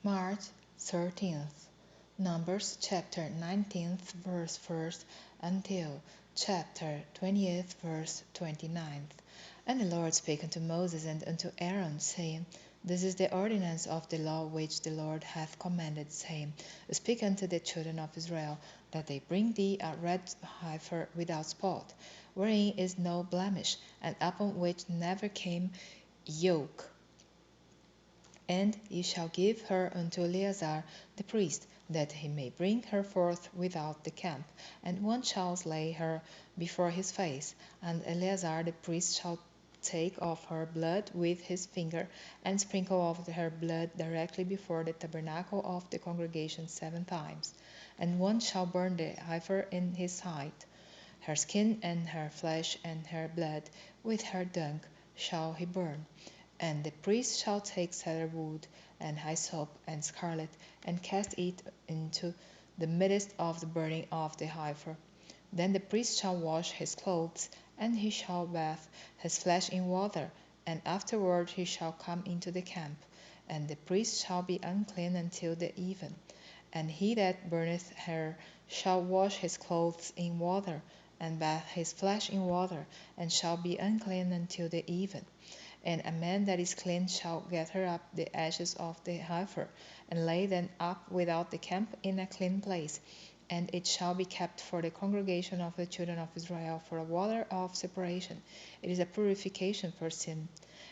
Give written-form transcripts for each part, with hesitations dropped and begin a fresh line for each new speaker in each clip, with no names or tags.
March 13th. Numbers chapter 19th verse 1st until chapter 20th verse 29th. And the Lord spake unto Moses and unto Aaron, saying, This is the ordinance of the law which the Lord hath commanded, saying, Speak unto the children of Israel, that they bring thee a red heifer without spot, wherein is no blemish, and upon which never came yoke. And ye shall give her unto Eleazar the priest, that he may bring her forth without the camp, and one shall slay her before his face. And Eleazar the priest shall take of her blood with his finger, and sprinkle of her blood directly before the tabernacle of the congregation 7 times. And one shall burn the heifer in his sight. Her skin and her flesh and her blood with her dung shall he burn. And the priest shall take cedar wood, and hyssop, and scarlet, and cast it into the midst of the burning of the heifer. Then the priest shall wash his clothes, and he shall bathe his flesh in water, and afterward he shall come into the camp. And the priest shall be unclean until the even. And he that burneth her shall wash his clothes in water, and bathe his flesh in water, and shall be unclean until the even. And a man that is clean shall gather up the ashes of the heifer, and lay them up without the camp in a clean place. And it shall be kept for the congregation of the children of Israel for a water of separation. It is a purification for sin.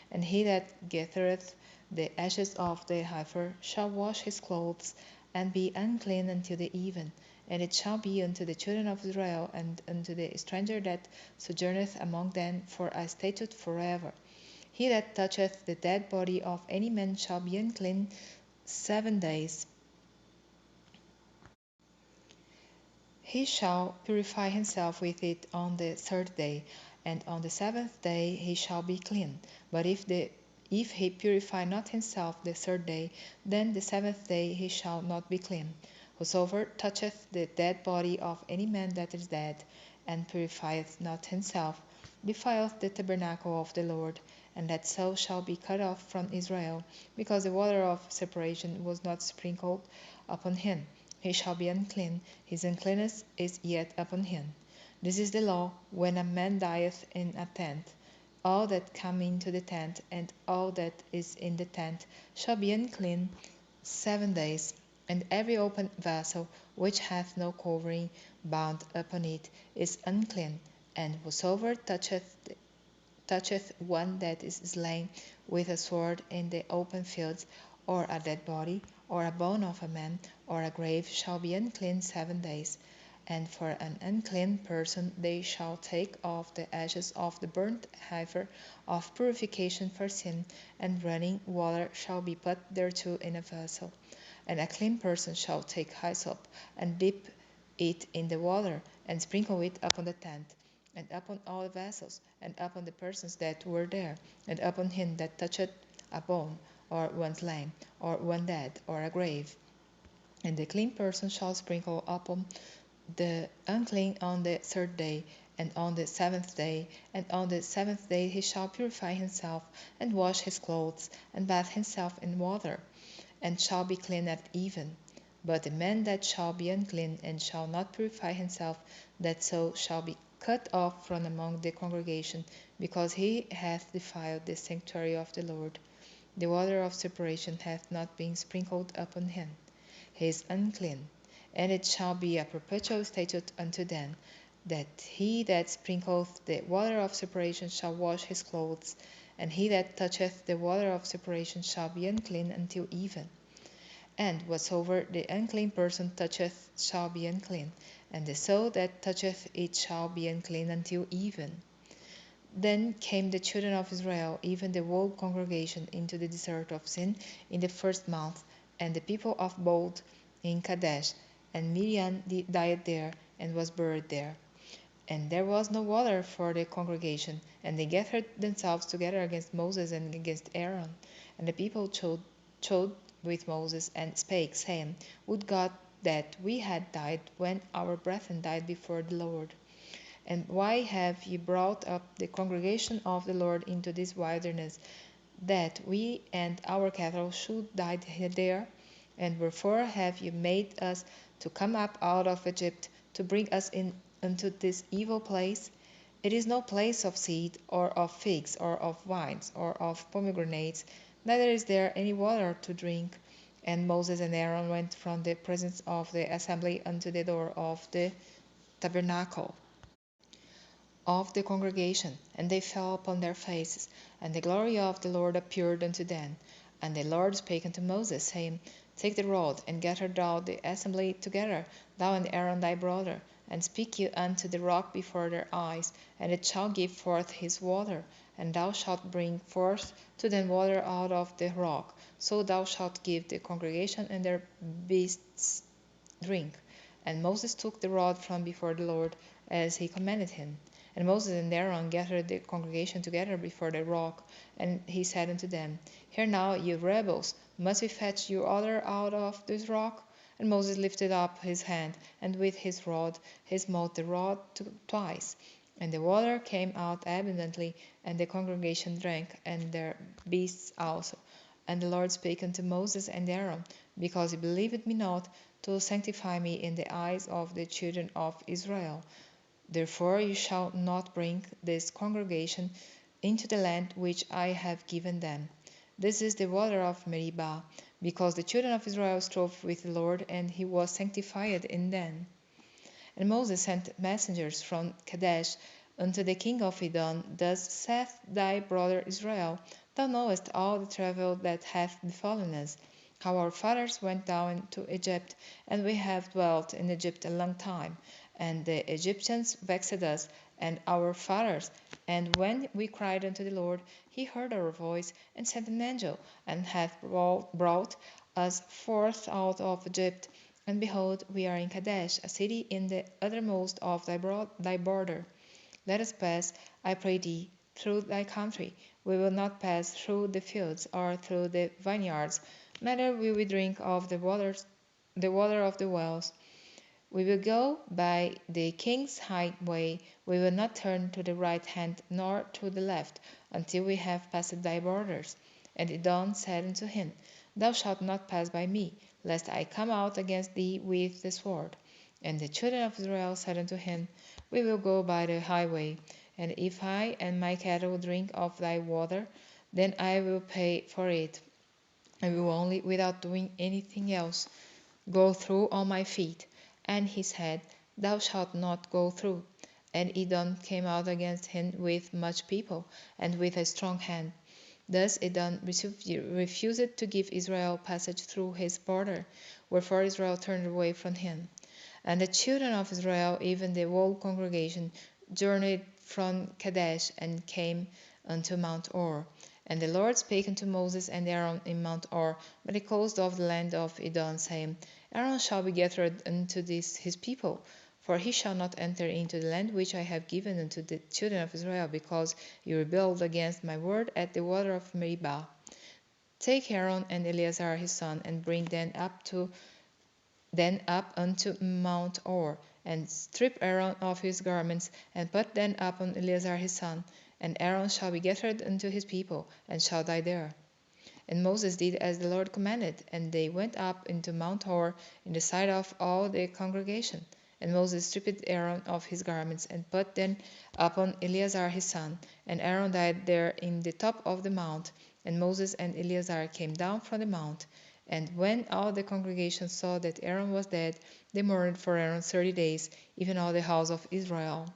And he that gathereth the ashes of the heifer shall wash his clothes, and be unclean until the even. And it shall be unto the children of Israel, and unto the stranger that sojourneth among them, for a statute forever. He that toucheth the dead body of any man shall be unclean 7 days. He shall purify himself with it on the third day, and on the seventh day he shall be clean. But if he purify not himself the third day, then the seventh day he shall not be clean. Whosoever toucheth the dead body of any man that is dead, and purifieth not himself, defileth the tabernacle of the Lord, and that soul shall be cut off from Israel, because the water of separation was not sprinkled upon him. He shall be unclean, his uncleanness is yet upon him. This is the law when a man dieth in a tent. All that come into the tent, and all that is in the tent, shall be unclean 7 days. And every open vessel which hath no covering bound upon it is unclean. And whosoever toucheth one that is slain with a sword in the open fields, or a dead body, or a bone of a man, or a grave, shall be unclean 7 days. And for an unclean person they shall take of the ashes of the burnt heifer of purification for sin, and running water shall be put thereto in a vessel. And a clean person shall take hyssop, and dip it in the water, and sprinkle it upon the tent, and upon all the vessels, and upon the persons that were there, and upon him that toucheth a bone, or one slain, or one dead, or a grave. And the clean person shall sprinkle upon the unclean on the third day, and on the seventh day. And on the seventh day he shall purify himself, and wash his clothes, and bathe himself in water, and shall be clean at even. But the man that shall be unclean, and shall not purify himself, that so shall be cut off from among the congregation, because he hath defiled the sanctuary of the Lord. The water of separation hath not been sprinkled upon him. He is unclean. And it shall be a perpetual statute unto them, that he that sprinkleth the water of separation shall wash his clothes, and he that toucheth the water of separation shall be unclean until even. And whatsoever the unclean person toucheth shall be unclean, and the soul that toucheth it shall be unclean until even. Then came the children of Israel, even the whole congregation, into the desert of Sin in the first month, and the people abode in Kadesh. And Miriam died there, and was buried there. And there was no water for the congregation, and they gathered themselves together against Moses and against Aaron. And the people chode with Moses, and spake, saying, Would God that we had died when our brethren died before the Lord. And why have ye brought up the congregation of the Lord into this wilderness, that we and our cattle should die there? And wherefore have you made us to come up out of Egypt, to bring us in unto this evil place? It is no place of seed, or of figs, or of vines, or of pomegranates, neither is there any water to drink. And Moses and Aaron went from the presence of the assembly unto the door of the tabernacle of the congregation, and they fell upon their faces, and the glory of the Lord appeared unto them. And the Lord spake unto Moses, saying, Take the rod, and gather thou the assembly together, thou and Aaron thy brother, and speak ye unto the rock before their eyes, and it shall give forth his water, and thou shalt bring forth to them water out of the rock. So thou shalt give the congregation and their beasts drink. And Moses took the rod from before the Lord, as he commanded him. And Moses and Aaron gathered the congregation together before the rock, and he said unto them, Hear now, ye rebels, must we fetch you water out of this rock? And Moses lifted up his hand, and with his rod he smote the rod twice. And the water came out abundantly, and the congregation drank, and their beasts also. And the Lord spake unto Moses and Aaron, Because ye believed me not, to sanctify me in the eyes of the children of Israel. Therefore you shall not bring this congregation into the land which I have given them. This is the water of Meribah, because the children of Israel strove with the Lord, and he was sanctified in them. And Moses sent messengers from Kadesh unto the king of Edom. Thus saith thy brother Israel, Thou knowest all the travel that hath befallen us, how our fathers went down to Egypt, and we have dwelt in Egypt a long time. And the Egyptians vexed us, and our fathers. And when we cried unto the Lord, he heard our voice, and sent an angel, and hath brought us forth out of Egypt. And behold, we are in Kadesh, a city in the uttermost of thy border. Let us pass, I pray thee, through thy country. We will not pass through the fields, or through the vineyards, neither will we drink of the water of the wells. We will go by the king's highway. We will not turn to the right hand nor to the left, until we have passed thy borders. And Edom said unto him, Thou shalt not pass by me, lest I come out against thee with the sword. And the children of Israel said unto him, We will go by the highway, and if I and my cattle drink of thy water, then I will pay for it. I will only, without doing anything else, go through on my feet. And he said, Thou shalt not go through. And Edom came out against him with much people, and with a strong hand. Thus Edom refused to give Israel passage through his border, wherefore Israel turned away from him. And the children of Israel, even the whole congregation, journeyed from Kadesh, and came unto Mount Or. And the Lord spake unto Moses and Aaron in Mount Or, by the coast of the land of Edom, saying, Aaron shall be gathered unto this his people, for he shall not enter into the land which I have given unto the children of Israel, because you rebelled against my word at the water of Meribah. Take Aaron and Eleazar his son, and bring them up unto Mount Or, and strip Aaron of his garments, and put them upon Eleazar his son, and Aaron shall be gathered unto his people, and shall die there. And Moses did as the Lord commanded, and they went up into Mount Hor in the sight of all the congregation. And Moses stripped Aaron of his garments, and put them upon Eleazar his son, and Aaron died there in the top of the mount. And Moses and Eleazar came down from the mount. And when all the congregation saw that Aaron was dead, they mourned for Aaron 30 days, even all the house of Israel.